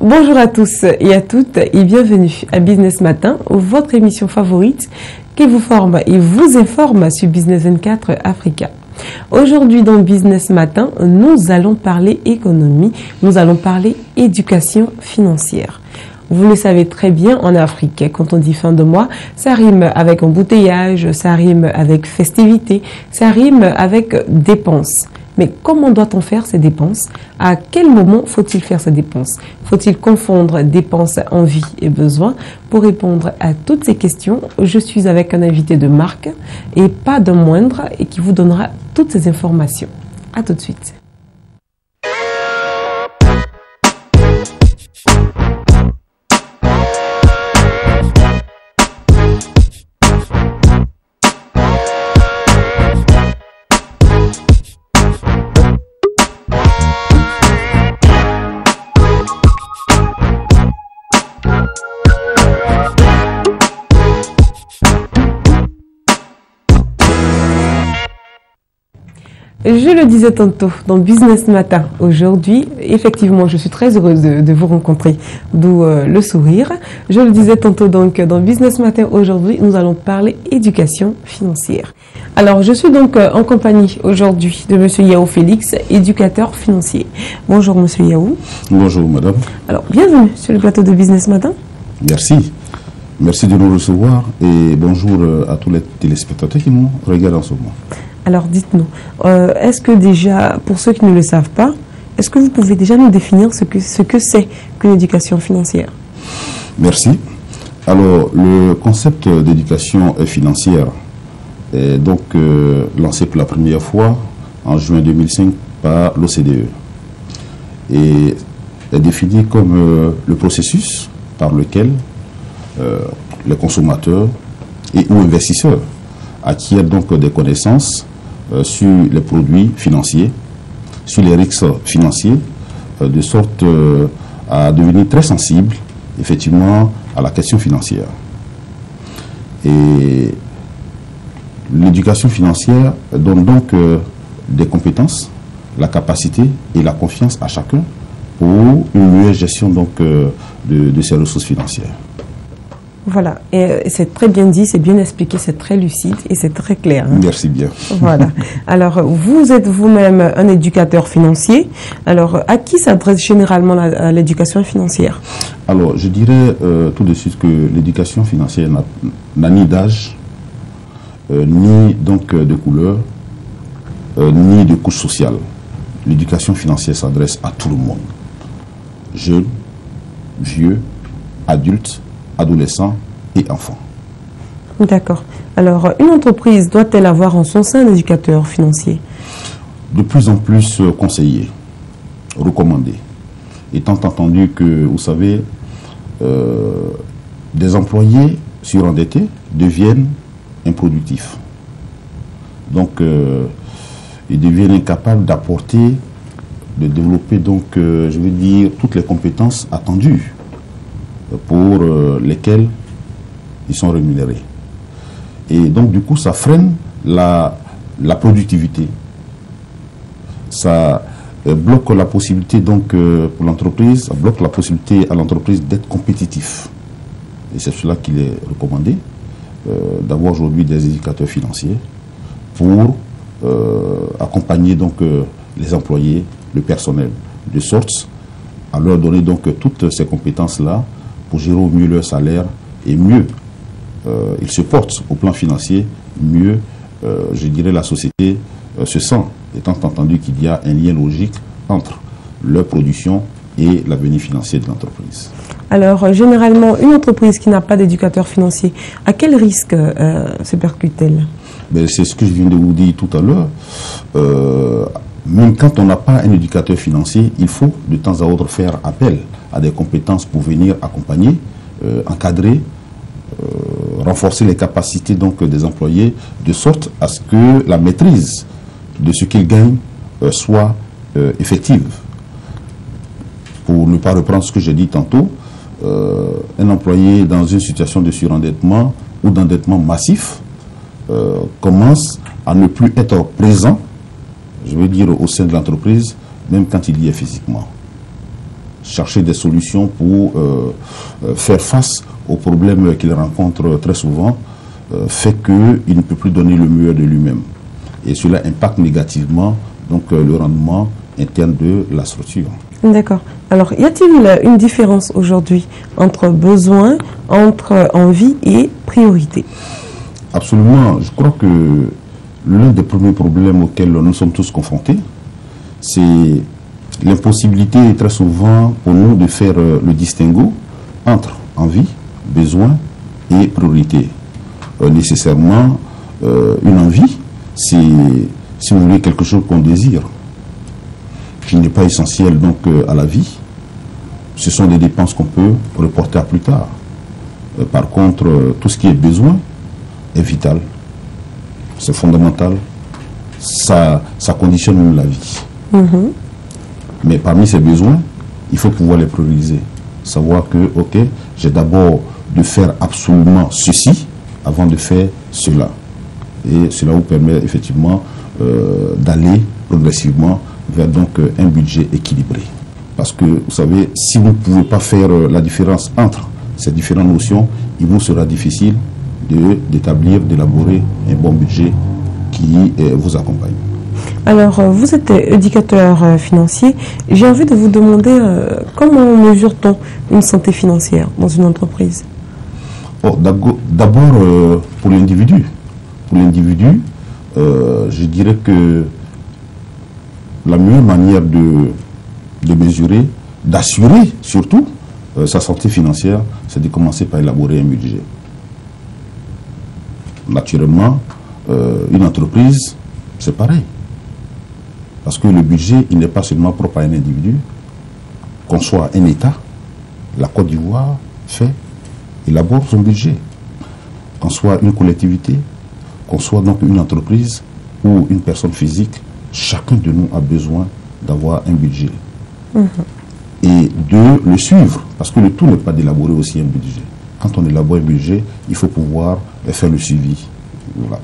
Bonjour à tous et à toutes et bienvenue à Business Matin, votre émission favorite qui vous forme et vous informe sur Business 24 Africa. Aujourd'hui dans Business Matin, nous allons parler économie, nous allons parler éducation financière. Vous le savez très bien, en Afrique, quand on dit fin de mois, ça rime avec embouteillage, ça rime avec festivité, ça rime avec dépenses. Mais comment doit-on faire ces dépenses? À quel moment faut-il faire ces dépenses? Faut-il confondre dépenses, envie et besoins? Pour répondre à toutes ces questions, je suis avec un invité de marque et pas de moindre et qui vous donnera toutes ces informations. À tout de suite. Je le disais tantôt dans Business Matin, aujourd'hui, effectivement, je suis très heureuse de vous rencontrer, d'où le sourire. Je le disais tantôt donc dans Business Matin, aujourd'hui, nous allons parler éducation financière. Alors, je suis donc en compagnie aujourd'hui de Monsieur Yao Félix, éducateur financier. Bonjour Monsieur Yao. Bonjour Madame. Alors, bienvenue sur le plateau de Business Matin. Merci. Merci de nous recevoir et bonjour à tous les téléspectateurs qui nous regardent en ce moment. Alors dites-nous, est-ce que déjà, pour ceux qui ne le savent pas, est-ce que vous pouvez déjà nous définir ce que c'est qu'une éducation financière? Merci. Alors, le concept d'éducation financière est donc lancé pour la première fois en juin 2005 par l'OCDE et est défini comme le processus par lequel les consommateurs et ou investisseurs acquièrent donc des connaissances sur les produits financiers, sur les risques financiers, de sorte à devenir très sensible, effectivement, à la question financière. Et l'éducation financière donne donc des compétences, la capacité et la confiance à chacun pour une meilleure gestion donc, de ses ressources financières. Voilà, et c'est très bien dit, c'est bien expliqué, c'est très lucide et c'est très clair. Hein. Merci bien. Voilà. Alors, vous êtes vous-même un éducateur financier. Alors, à qui s'adresse généralement l'éducation financière? Alors, je dirais tout de suite que l'éducation financière n'a ni d'âge, ni donc de couleur, ni de couche sociale. L'éducation financière s'adresse à tout le monde. Jeunes, vieux, adultes, adolescents et enfants. D'accord. Alors, une entreprise doit-elle avoir en son sein un éducateur financier? De plus en plus conseillé, recommandé. Étant entendu que, vous savez, des employés surendettés deviennent improductifs. Donc, ils deviennent incapables d'apporter, de développer, donc, je veux dire, toutes les compétences attendues pour lesquels ils sont rémunérés. Et donc, du coup, ça freine la productivité. Ça bloque la possibilité, donc, pour l'entreprise, ça bloque la possibilité à l'entreprise d'être compétitif. Et c'est cela qu'il est recommandé, d'avoir aujourd'hui des éducateurs financiers pour accompagner, donc, les employés, le personnel, de sorte à leur donner, donc, toutes ces compétences-là pour gérer au mieux leur salaire et mieux ils se portent au plan financier, mieux, je dirais, la société se sent, étant entendu qu'il y a un lien logique entre leur production et l'avenir financier de l'entreprise. Alors, généralement, une entreprise qui n'a pas d'éducateur financier, à quel risque se percute-t-elle? C'est ce que je viens de vous dire tout à l'heure. Même quand on n'a pas un éducateur financier, il faut de temps à autre faire appel à des compétences pour venir accompagner, encadrer, renforcer les capacités donc, des employés, de sorte à ce que la maîtrise de ce qu'ils gagnent soit effective. Pour ne pas reprendre ce que j'ai dit tantôt, un employé dans une situation de surendettement ou d'endettement massif commence à ne plus être présent, je veux dire, au sein de l'entreprise, même quand il y est physiquement. chercher des solutions pour faire face aux problèmes qu'il rencontre très souvent, fait qu'il ne peut plus donner le meilleur de lui-même. Et cela impacte négativement donc, le rendement interne de la structure. D'accord. Alors, y a-t-il une différence aujourd'hui entre besoin, entre envie et priorité? Absolument. Je crois que l'un des premiers problèmes auxquels nous sommes tous confrontés, c'est l'impossibilité très souvent pour nous de faire le distinguo entre envie, besoin et priorité. Nécessairement, une envie, c'est, si vous voulez, quelque chose qu'on désire, qui n'est pas essentiel donc à la vie. Ce sont des dépenses qu'on peut reporter à plus tard. Par contre, tout ce qui est besoin est vital, c'est fondamental, ça conditionne la vie. Mais parmi ces besoins, il faut pouvoir les prioriser. Savoir que, ok, j'ai d'abord de faire absolument ceci avant de faire cela. Et cela vous permet effectivement d'aller progressivement vers donc un budget équilibré. Parce que, vous savez, si vous ne pouvez pas faire la différence entre ces différentes notions, il vous sera difficile d'établir, d'élaborer un bon budget qui vous accompagne. Alors, vous êtes éducateur financier. J'ai envie de vous demander comment mesure-t-on une santé financière dans une entreprise? Oh, d'abord, pour l'individu. Pour l'individu, je dirais que la meilleure manière de mesurer, d'assurer surtout sa santé financière, c'est de commencer par élaborer un budget. Naturellement, une entreprise, c'est pareil. Parce que le budget, il n'est pas seulement propre à un individu, qu'on soit un État, la Côte d'Ivoire élabore son budget. Qu'on soit une collectivité, qu'on soit donc une entreprise ou une personne physique, chacun de nous a besoin d'avoir un budget. Et de le suivre, parce que le tout n'est pas d'élaborer aussi un budget. Quand on élabore un budget, il faut pouvoir faire le suivi. Voilà.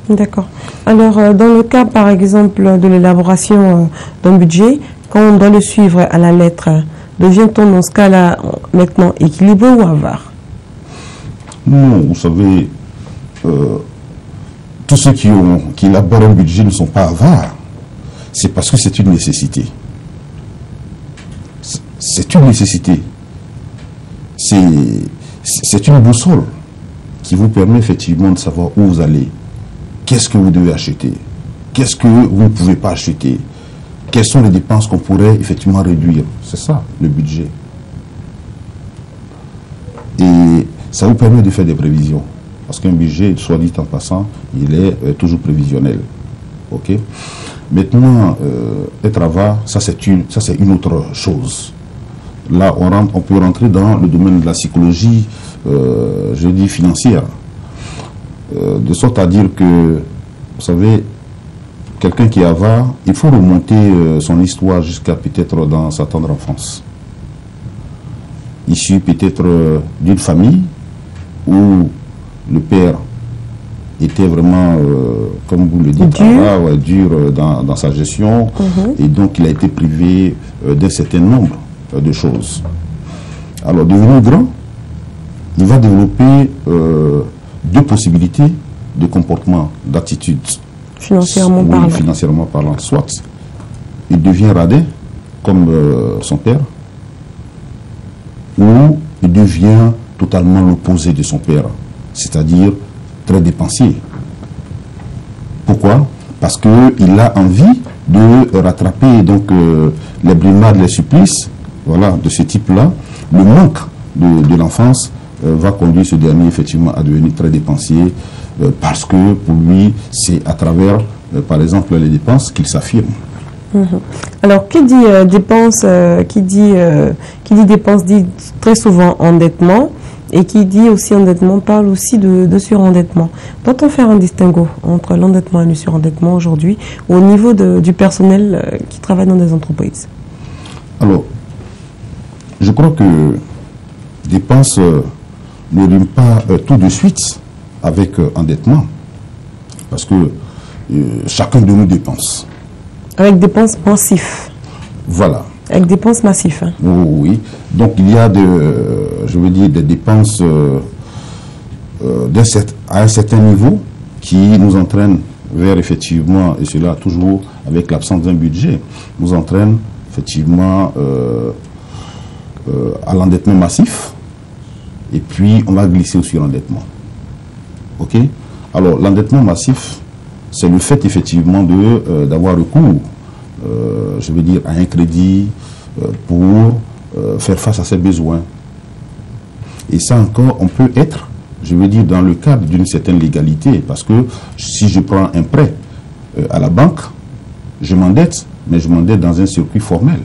D'accord. Alors, dans le cas, par exemple, de l'élaboration d'un budget, quand on doit le suivre à la lettre, devient-on dans ce cas-là maintenant équilibré ou avare? Non, vous savez, tous ceux qui élaborent un budget ne sont pas avares. C'est parce que c'est une nécessité. C'est une nécessité. C'est une boussole qui vous permet effectivement de savoir où vous allez. Qu'est-ce que vous devez acheter? Qu'est-ce que vous ne pouvez pas acheter? Quelles sont les dépenses qu'on pourrait effectivement réduire? C'est ça, le budget. Et ça vous permet de faire des prévisions. Parce qu'un budget, soit dit en passant, il est toujours prévisionnel. Ok? Maintenant, être avare, ça c'est une autre chose. Là, on peut rentrer dans le domaine de la psychologie, je dis financière. De sorte à dire que, vous savez, quelqu'un qui est avare, il faut remonter son histoire jusqu'à peut-être dans sa tendre enfance. Issu peut-être d'une famille où le père était vraiment, comme vous le dites, dur dans sa gestion, et donc il a été privé d'un certain nombre de choses. Alors, devenu grand, il va développer deux possibilités de comportement, d'attitude. Financièrement parlant. Soit il devient radin, comme son père, ou il devient totalement l'opposé de son père, c'est-à-dire très dépensier. Pourquoi? Parce qu'il a envie de rattraper donc, les brimades, les supplices, voilà, de ce type-là. Le manque de l'enfance va conduire ce dernier effectivement à devenir très dépensier parce que pour lui, c'est à travers, par exemple, les dépenses qu'il s'affirme. Alors, qui dit dépenses, qui dit dépenses dit très souvent endettement, et qui dit aussi endettement parle aussi de surendettement. Doit-on faire un distinguo entre l'endettement et le surendettement aujourd'hui au niveau du personnel qui travaille dans des entreprises? Alors, je crois que dépenses ne riment pas tout de suite avec endettement, parce que chacun de nous dépense. Avec dépenses pensives. Voilà. Avec dépenses massives. Hein. Oui. Donc il y a je veux dire, des dépenses à un certain niveau qui nous entraînent vers effectivement, et cela toujours avec l'absence d'un budget, nous entraîne effectivement à l'endettement massif, et puis on va glisser au surendettement. Ok? Alors l'endettement massif, c'est le fait effectivement d'avoir recours, je veux dire, à un crédit pour faire face à ses besoins. Et ça encore, on peut être, je veux dire, dans le cadre d'une certaine légalité, parce que si je prends un prêt à la banque, je m'endette, mais je m'endette dans un circuit formel.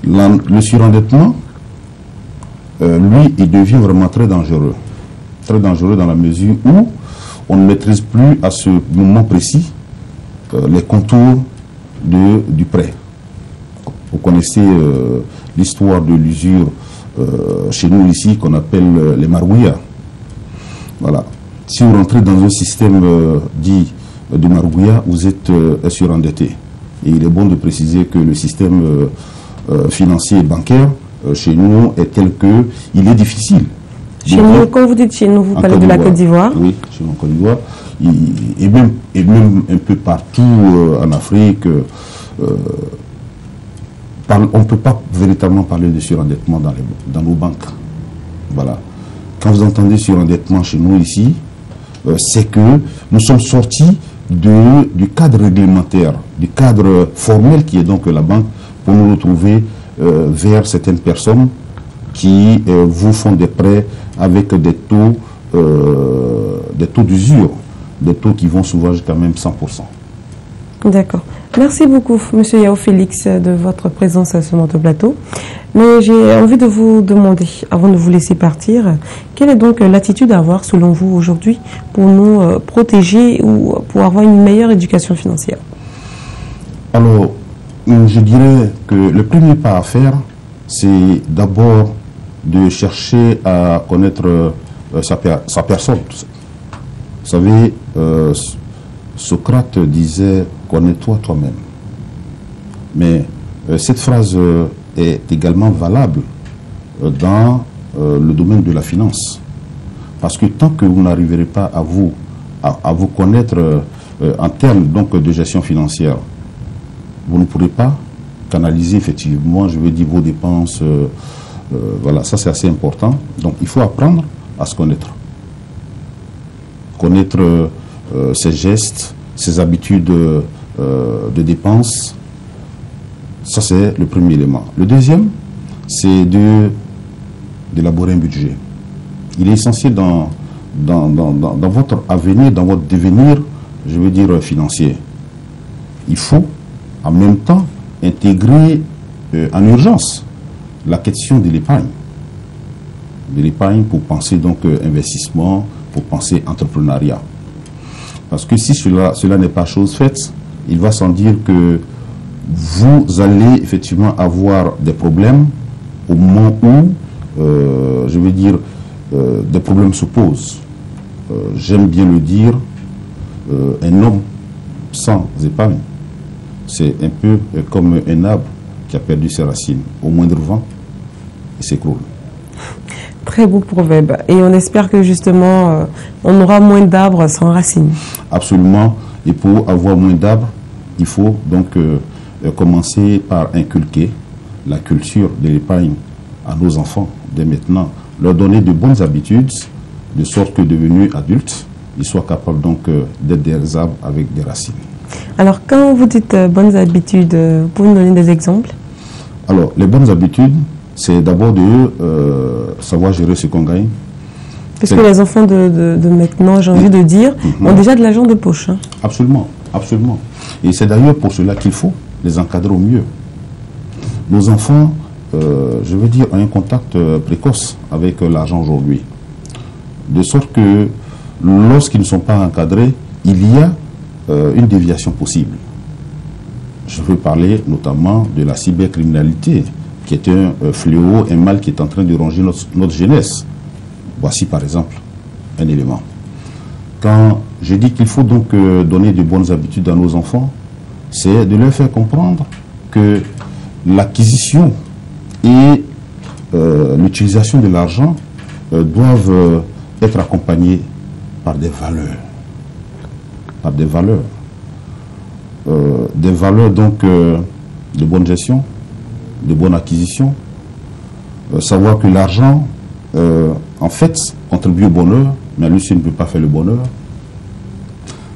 Le surendettement, lui, il devient vraiment très dangereux. Très dangereux dans la mesure où on ne maîtrise plus à ce moment précis les contours du prêt. Vous connaissez l'histoire de l'usure chez nous ici qu'on appelle les marouillas. Voilà. Si vous rentrez dans un système dit de marouilla, vous êtes surendetté. Et il est bon de préciser que le système financier et bancaire chez nous est tel que il est difficile. Chez nous, quand vous dites chez nous, vous parlez de la Côte d'Ivoire. Oui, chez nous en Côte d'Ivoire. Et même un peu partout en Afrique, on ne peut pas véritablement parler de surendettement dans nos banques. Voilà. Quand vous entendez surendettement chez nous ici, c'est que nous sommes sortis du cadre réglementaire, du cadre formel qui est donc la banque, pour nous retrouver vers certaines personnes qui vous font des prêts avec des taux d'usure, des taux qui vont souvent jusqu'à même 100%. D'accord. Merci beaucoup, M. Yao Félix, de votre présence sur notre plateau. Mais j'ai envie de vous demander, avant de vous laisser partir, quelle est donc l'attitude à avoir, selon vous, aujourd'hui, pour nous protéger ou pour avoir une meilleure éducation financière? Alors, je dirais que le premier pas à faire, c'est d'abord de chercher à connaître sa personne. Vous savez, Socrate disait « Connais-toi toi-même ». Mais cette phrase est également valable dans le domaine de la finance. Parce que tant que vous n'arriverez pas à vous connaître en termes donc, de gestion financière, vous ne pourrez pas canaliser effectivement, je veux dire, vos dépenses. Voilà, ça c'est assez important. Donc il faut apprendre à se connaître. Connaître ses gestes, ses habitudes de dépenses. Ça c'est le premier élément. Le deuxième, c'est d'élaborer un budget. Il est essentiel dans votre avenir, dans votre devenir, je veux dire, financier. Il faut en même temps intégrer en urgence la question de l'épargne. De l'épargne pour penser donc investissement, pour penser entrepreneuriat. Parce que si cela n'est pas chose faite, il va sans dire que vous allez effectivement avoir des problèmes au moment où, je veux dire, des problèmes se posent. J'aime bien le dire, un homme sans épargne, c'est un peu comme un arbre qui a perdu ses racines. Au moindre vent, il s'écroule. Très beau proverbe. Et on espère que justement, on aura moins d'arbres sans racines. Absolument. Et pour avoir moins d'arbres, il faut donc commencer par inculquer la culture de l'épargne à nos enfants dès maintenant. Leur donner de bonnes habitudes, de sorte que devenus adultes, ils soient capables donc d'être des arbres avec des racines. Alors, quand vous dites bonnes habitudes, vous pouvez nous donner des exemples? Alors, les bonnes habitudes, c'est d'abord de savoir gérer ce qu'on gagne. Parce que les enfants de maintenant, j'ai envie de dire, ont déjà de l'argent de poche. Hein. Absolument, absolument. Et c'est d'ailleurs pour cela qu'il faut les encadrer au mieux. Nos enfants, je veux dire, ont un contact précoce avec l'argent aujourd'hui. De sorte que lorsqu'ils ne sont pas encadrés, il y a une déviation possible. Je veux parler notamment de la cybercriminalité, qui est un fléau, un mal qui est en train de ronger notre jeunesse. Voici par exemple un élément. Quand je dis qu'il faut donc donner de bonnes habitudes à nos enfants, c'est de leur faire comprendre que l'acquisition et l'utilisation de l'argent doivent être accompagnés par des valeurs. Par des valeurs. Des valeurs donc de bonne gestion, de bonne acquisition. Savoir que l'argent, en fait, contribue au bonheur, mais lui seul ne peut pas faire le bonheur.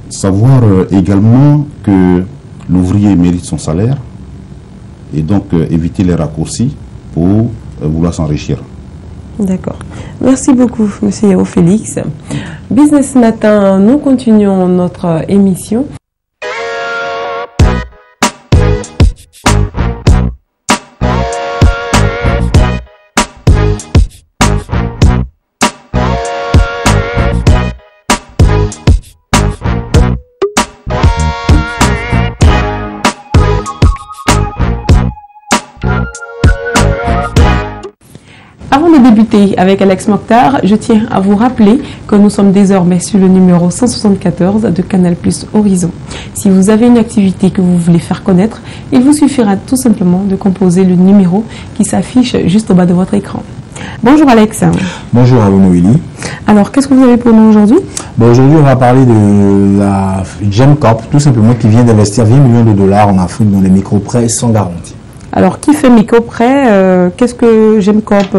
Savoir également que l'ouvrier mérite son salaire et donc éviter les raccourcis pour vouloir s'enrichir. D'accord. Merci beaucoup, Monsieur Yao Félix. Business Matin, nous continuons notre émission. Avant de débuter avec Alex Mokhtar, je tiens à vous rappeler que nous sommes désormais sur le numéro 174 de Canal+ Horizon. Si vous avez une activité que vous voulez faire connaître, il vous suffira tout simplement de composer le numéro qui s'affiche juste au bas de votre écran. Bonjour Alex. Bonjour Aouno Willy. Alors, qu'est-ce que vous avez pour nous aujourd'hui? Aujourd'hui, on va parler de la GEMCorp, tout simplement, qui vient d'investir 20 millions de dollars en Afrique dans les micro-prêts sans garantie. Alors, qui fait micro-prêt? Qu'est-ce que GEMCorp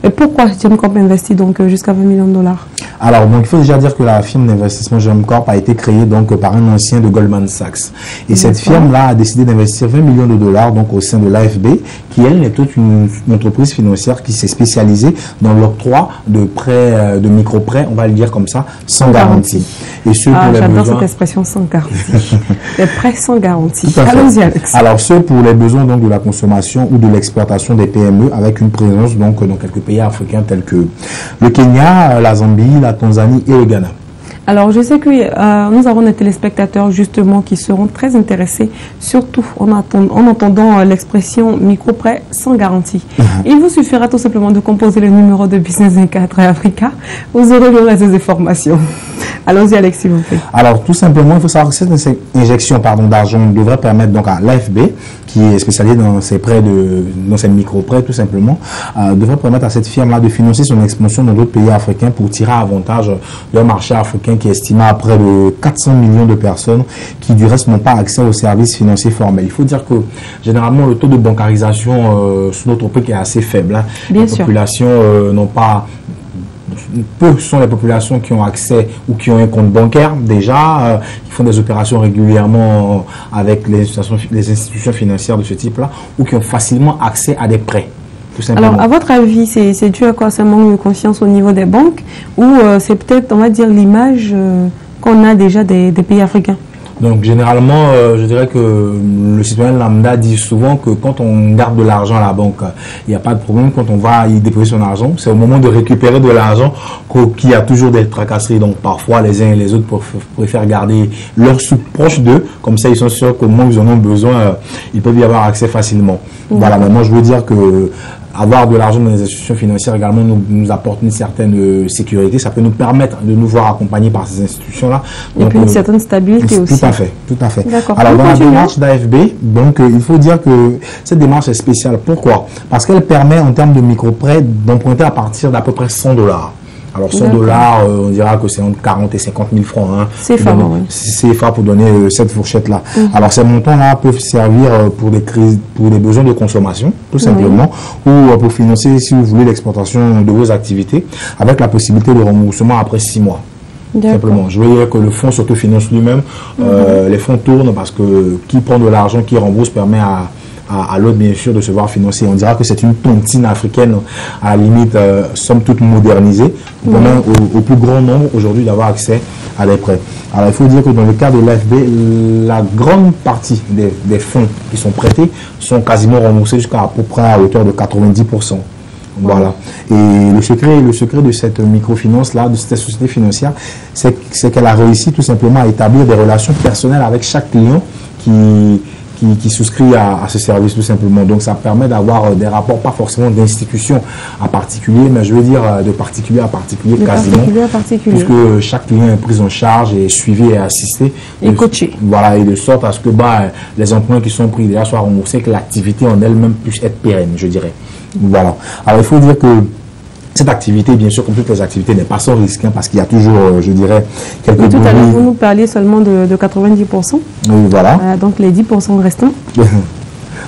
et pourquoi GEMCorp investit donc jusqu'à 20 millions de dollars? Alors, donc, il faut déjà dire que la firme d'investissement GEMCorp a été créée donc par un ancien de Goldman Sachs. Et cette firme-là a décidé d'investir 20 millions de dollars donc au sein de l'AFB, qui elle est toute une entreprise financière qui s'est spécialisée dans l'octroi de prêts, de micro-prêts, on va le dire comme ça, sans garantie. Et ceux pour les j'adore besoins... cette expression sans garantie. Les prêts sans garantie. Tout à fait. Allons-y, Alex. Alors, ceux pour les besoins donc de la consommation ou de l'exploitation des PME avec une présence donc dans quelques pays africains tels que le Kenya, la Zambie, la Tanzanie et le Ghana. Alors, je sais que nous avons des téléspectateurs justement qui seront très intéressés, surtout en entendant l'expression micro-prêt sans garantie. Il vous suffira tout simplement de composer le numéro de Business 24 Africa. Vous aurez le reste des informations. Allons-y, Alex, s'il vous plaît. Alors, tout simplement, il faut savoir que cette injection d'argent devrait permettre donc à l'AFB, qui est spécialisée dans ces prêts dans ces micro-prêts, tout simplement, devrait permettre à cette firme-là de financer son expansion dans d'autres pays africains pour tirer avantage d'un marché africain qui est estimé à près de 400 millions de personnes qui, du reste, n'ont pas accès aux services financiers formels. Il faut dire que, généralement, le taux de bancarisation sous notre pays est assez faible. Hein. Bien sûr. Les populations n'ont pas... Peu sont les populations qui ont accès ou qui ont un compte bancaire déjà, qui font des opérations régulièrement avec les institutions financières de ce type-là, ou qui ont facilement accès à des prêts. Alors, à votre avis, c'est dû à quoi ce manque de confiance au niveau des banques, ou c'est peut-être, on va dire, l'image qu'on a déjà des pays africains? Donc, généralement, je dirais que le citoyen lambda dit souvent que quand on garde de l'argent à la banque, il n'y a pas de problème. Quand on va y déposer son argent, c'est au moment de récupérer de l'argent qu'il y a toujours des tracasseries. Donc, parfois, les uns et les autres préfèrent garder leurs sous proches d'eux. Comme ça, ils sont sûrs qu'au moment où ils en ont besoin, ils peuvent y avoir accès facilement. Voilà, mais moi, je veux dire que avoir de l'argent dans les institutions financières également nous apporte une certaine sécurité. Ça peut nous permettre de nous voir accompagnés par ces institutions-là. Et puis une certaine stabilité aussi. Tout à fait, tout à fait. Alors, dans la démarche d'AFB, donc il faut dire que cette démarche est spéciale. Pourquoi? Parce qu'elle permet en termes de micro-prêts d'emprunter à partir d'à peu près 100 dollars. Alors 100 dollars, on dira que c'est entre 40 et 50 000 francs. Hein, CFA pour donner cette fourchette-là. Alors ces montants-là peuvent servir pour des besoins de consommation, tout simplement, ou pour financer, si vous voulez, l'exportation de vos activités, avec la possibilité de remboursement après 6 mois. Simplement. Je veux dire que le fonds s'autofinance lui-même. Les fonds tournent parce que qui prend de l'argent, qui rembourse, permet à l'autre, bien sûr, de se voir financer. On dira que c'est une tontine africaine, à la limite, somme toute modernisée, pour permettre au plus grand nombre aujourd'hui d'avoir accès à des prêts. Alors, il faut dire que dans le cas de l'AFB, la grande partie des fonds qui sont prêtés sont quasiment remboursés jusqu'à peu près à hauteur de 90%. Voilà. Et le secret de cette microfinance-là, de cette société financière, c'est qu'elle a réussi tout simplement à établir des relations personnelles avec chaque client qui qui souscrit à ce service tout simplement. Donc ça permet d'avoir des rapports, pas forcément d'institution à particulier, mais je veux dire de particulier à particulier quasiment. Particulier à particulier. Puisque chaque client est pris en charge et suivi et assisté. Et coaché. Voilà, et de sorte à ce que les emprunts qui sont pris déjà soient remboursés, que l'activité en elle-même puisse être pérenne, je dirais. Voilà. Alors il faut dire que cette activité, bien sûr, comme toutes les activités, n'est pas sans risque, hein, parce qu'il y a toujours, je dirais, quelques Et tout à l'heure, vous nous parliez seulement de 90%. Oui, voilà. Donc les 10% restants.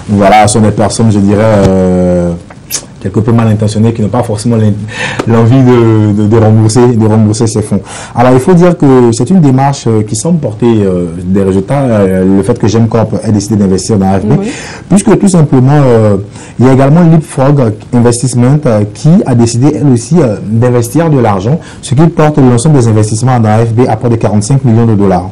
Voilà, ce sont des personnes, je dirais, quelque peu mal intentionnées, qui n'ont pas forcément l'envie de rembourser ces fonds. Alors, il faut dire que c'est une démarche qui semble porter des résultats. Le fait que GEMCorp ait décidé d'investir dans AFB, oui. Puisque tout simplement, il y a également Leapfrog Investment qui a décidé, elle aussi, d'investir de l'argent, ce qui porte l'ensemble des investissements dans AFB à près de 45 millions de dollars.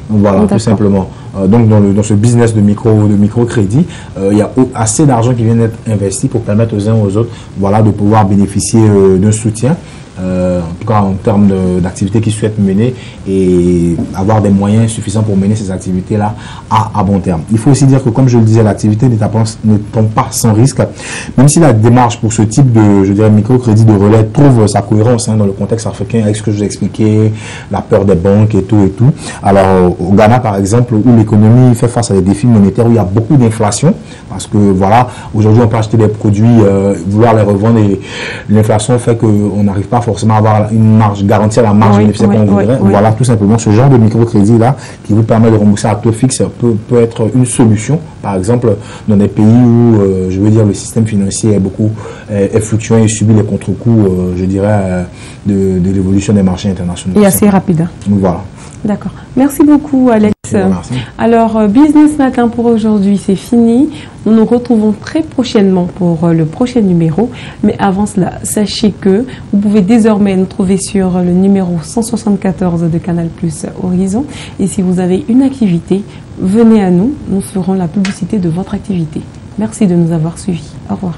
Voilà, tout simplement. Donc, dans ce business de microcrédit, il y a assez d'argent qui vient d'être investi pour permettre aux uns aux autres, voilà, de pouvoir bénéficier d'un soutien. En tout cas en termes d'activités qu'ils souhaitent mener et avoir des moyens suffisants pour mener ces activités-là à bon terme. Il faut aussi dire que, comme je le disais, l'activité ne tombe pas sans risque, même si la démarche pour ce type de, je dirais, microcrédit de relais trouve sa cohérence dans le contexte africain avec ce que je vous ai expliqué, la peur des banques et tout. Alors, au Ghana, par exemple, où l'économie fait face à des défis monétaires, où il y a beaucoup d'inflation, parce que, voilà, aujourd'hui, on peut acheter des produits, vouloir les revendre et l'inflation fait qu'on n'arrive pas forcément avoir une marge, garantir la marge bénéficiaire qu'on voudrait. Voilà, tout simplement, ce genre de microcrédit-là qui vous permet de rembourser à taux fixe peut être une solution. Par exemple, dans des pays où, je veux dire, le système financier est fluctuant et subit les contre-coups, je dirais, de l'évolution des marchés internationaux. Et assez rapide. Voilà. D'accord. Merci beaucoup, Alex. Merci. Alors, Business Matin pour aujourd'hui, c'est fini. Nous nous retrouvons très prochainement pour le prochain numéro. Mais avant cela, sachez que vous pouvez désormais nous trouver sur le numéro 174 de Canal+ Horizon. Et si vous avez une activité, venez à nous. Nous ferons la publicité de votre activité. Merci de nous avoir suivis. Au revoir.